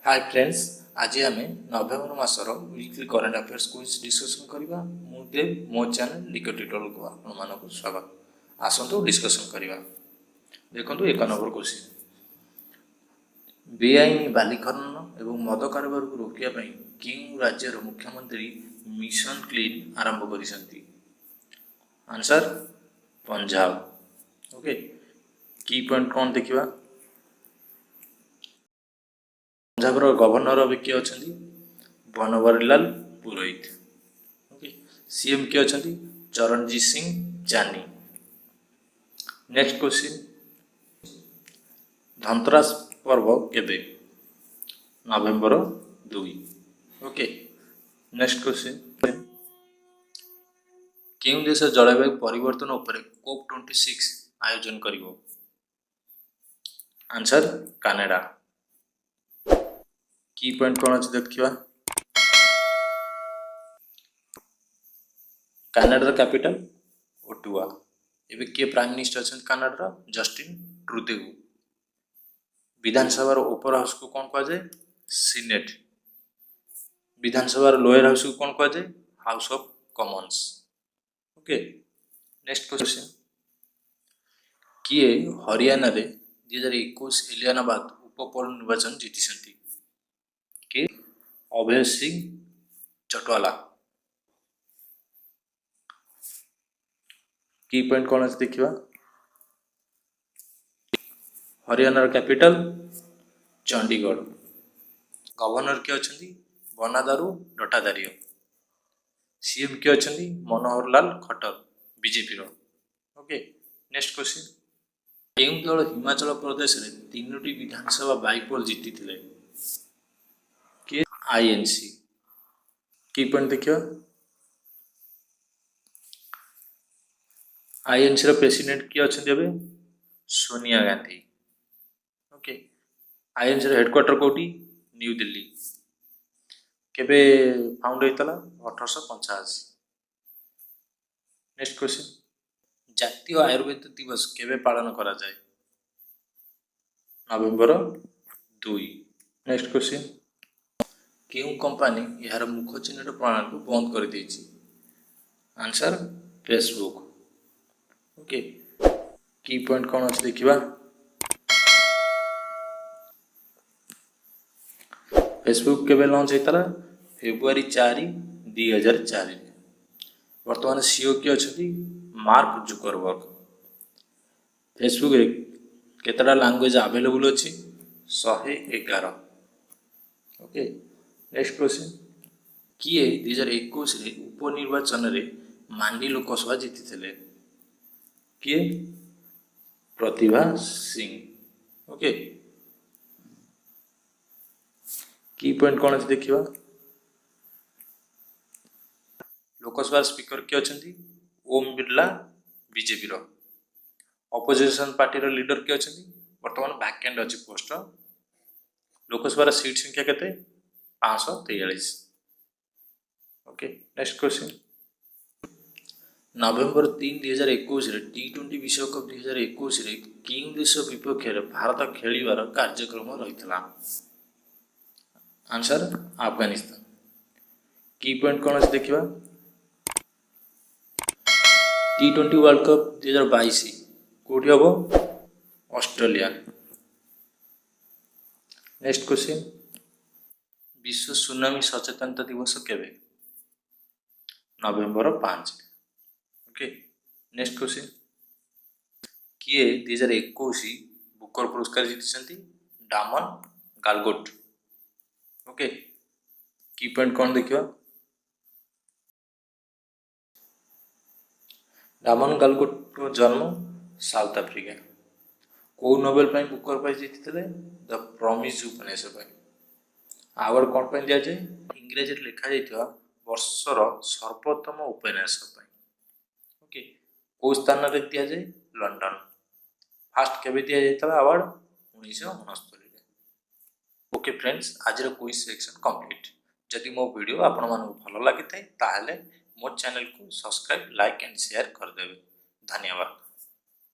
हाय friends, आज आम November मासर weekly current affairs quiz discussion करवा। मुझे मो चैनल लिको ट्यूटोरियल को आपको स्वागत। आसतु डिस्कसन करवा। देखो एक नंबर क्वेश्चन, बेआईन बाली खनन एवं मद कारोबार को रोकने क्यों राज्यर मुख्यमंत्री मिशन क्लीन आरंभ कर answer Punjab. Okay, key point कौन देखा? पंजाब गवर्नर अभी किए अच्छा बनवारीलाल पुरोहित। ओके, सीएम किए अच्छा चरणजीत सिंह चानी। नेक्स्ट क्वेश्चन, धनतेरस पर्व केबे? नवेम्बर 2। ओके, नेक्स्ट क्वेश्चन, क्यों देश जलवायु परिवर्तन उपर COP26 आयोजन करिवो? Answer Canada. की पॉइंट कौन अच्छे देखा? कनाडार कैपिटल ओटावा। एबे किए प्राइम मिनिस्टर अच्छा कनाडार? जस्टिन ट्रुडेउ। विधानसभा ओपर हाउस को कौन कहुए? सीनेट। विधानसभा लोअर हाउस को कौन कहुए? House of Commons. Okay, next question, किए हरियाणा रे 2021 एलियानाबाद उपपौर निर्वाचन जीति? किए? अभय सिंह चटवाला। की पॉइंट कौन अच्छे देखा? हरियाणार कैपिटल चंडीगढ़। गवर्नर किए अच्छा? बनादारू भट्टाचार्य। सीएम किए अच्छा? Manohar Lal Khattar BJP. Okay, next question, केउं दल हिमाचल प्रदेश रे 3टी विधानसभा बाइपोल जीति? किए? आईएनसी। की पॉइंट देखिए? आईएनसी प्रेसिडेंट किए अच्छा? Sonia Gandhi. Okay, INC headquarter कोटी? न्यू दिल्ली। केबे फाउंड होता? 1885। नेक्स्ट क्वेश्चन, जातीय आयुर्वेद दिवस केबे पालन करा जाए? नवेम्बर 2। नेक्स्ट क्वेश्चन, क्यों कंपनी यार मुख चिन्हट प्रणाली को बंद कर देछि? Answer Facebook. Okay, key point कौन अच्छे देखा? फेसबुक केबे लॉन्च होता? फेब्रुआरी 4, 2004। वर्तमान सीओ किए अच्छा? Mark Zuckerberg. फेसबुक रे केतटा लैंग्वेज अवेलेबल अच्छी? 111। ओके, नेक्स्ट क्वेश्चन, किए 2021 उपनिर्वाचन रे मांडी लोकसभा जीति? किए? Pratibha Singh. Okay, key point कौन अच्छे देखा? लोकसभा स्पीकर किए अच्छा? Om Birla BJP. Opposition party leader किए अच्छा? वर्तमान वैकेंट अच्छी पोस्ट। लोकसभा सीट संख्या केते? 543। ओके, नेक्स्ट क्वेश्चन, नवेम्बर 3, 2021 T20 विश्वकप 2021 क्यों देश विपक्ष भारत खेलिबार कार्यक्रम रही? आंसर अफगानिस्तान। की पॉइंट कौन अच्छे देखा? T20 वर्ल्ड कप 2022 कौटी हम? ऑस्ट्रेलिया। नेक्स्ट क्वेश्चन, विश्व सुनामी सचेतनता दिवस केबे? नवेम्बर 5। ओके, नेक्स्ट क्वेश्चन, किए 2021 बुकर पुरस्कार जीति? डामन गालगोट। ओके, की पॉइंट कौन देखा? डामन गालगोट को जन्म साउथ अफ्रिका। कौ नोबेल बुकर प्राइज जीति? द प्रॉमिस उपन्यास। आवार्ड कौन पर दि जाए? इंग्रेजी लिखा जाइथिबा वर्षर सर्वोत्तम उपन्यास। ओके, कौ स्थान रे दि जाए? लंडन। फास्ट केबे दि जाइथिबा अवार्ड? 1969। ओके फ्रेंड्स, आज क्विज सेक्शन कंप्लीट। जदि मो वीडियो आपण मानक भल लगी थाए ताहले मो चैनल को सब्सक्राइब, लाइक एंड शेयर कर देबे। धन्यवाद।